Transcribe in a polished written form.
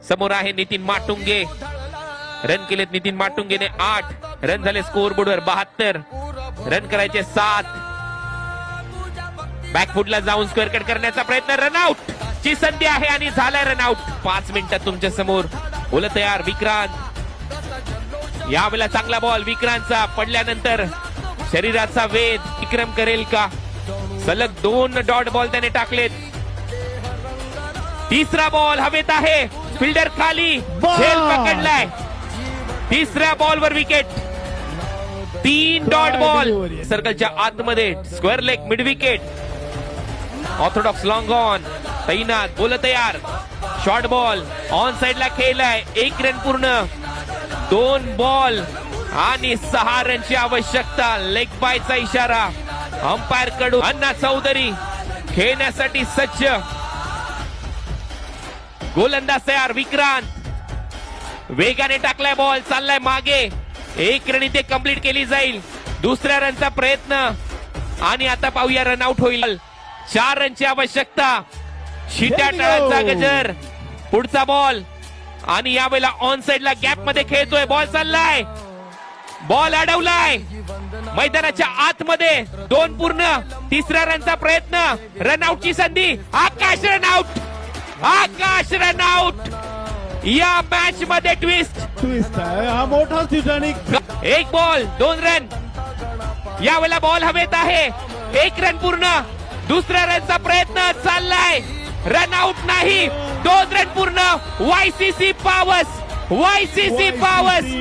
समोर आहे नितीन माटुंगे. रन केलेत नितीन माटुंगेने 8 रन झाले. स्कोर बोर्डवर 72 रन करायचे 7. बॅकफुटला जाऊन स्क्वेअर कट करण्याचा प्रयत्न. रनआउट ची संधी आहे आणि झालाय रनआउट. 5 मिनिटात तुमच्या समोर. ओलं तयार विक्रांत. यावेळेला चांगला बॉल विक्रांतचा. पडल्यानंतर शरीराचा वेध विक्रम करेल का? सलग 2 डॉट बॉल त्याने टाकलेत. तिसरा बॉल हवेत आहे. फिल्डर खाली. झेल पकडलाय. तिसऱ्या बॉलवर विकेट. 3 डॉट बॉल सर्कलच्या आतमध्ये. Square leg mid wicket. Orthodox long on तैनात. बोल तयार. शॉर्ट बॉल ऑन साइडला खेळलाय. 1 रन पूर्ण. 2 बॉल आणि 6 रनची आवश्यकता. लेग बायचा इशारा अंपायर कडून. अण्णा चौधरी खेळण्यासाठी सज्ज. गोलंदाज तयार विक्रांत. वेगाने टाकलाय बॉल. चाललाय मागे. 1 रन इथे कंप्लीट केली जाईल. दुसऱ्या रनचा प्रयत्न आणि आता पाहूया रनआउट होईल. 4 रनची आवश्यकता. शिट्या टाळांचा गजर. पुढचा बॉल आणि यावेळेला ऑन साइडला गॅप मध्ये खेळतोय. बॉल चाललाय. बॉल अडवलाय मैदानाच्या आतमध्ये. 2 पूर्ण. तिसऱ्या रनचा प्रयत्न. रनआउटची संधी. आकाश रनआउट. आकाश रनआउट. या मॅच मध्ये ट्विस्ट आहे हा मोठा ठिकाणी. 1 बॉल 2 रन. यावेळेला बॉल हवेत आहे. 1 रन पूर्ण. दुसऱ्या रनचा प्रयत्न चाललाय. रनआउट नाही. 2 रन पूर्ण. YCC पावस. YCC पावस.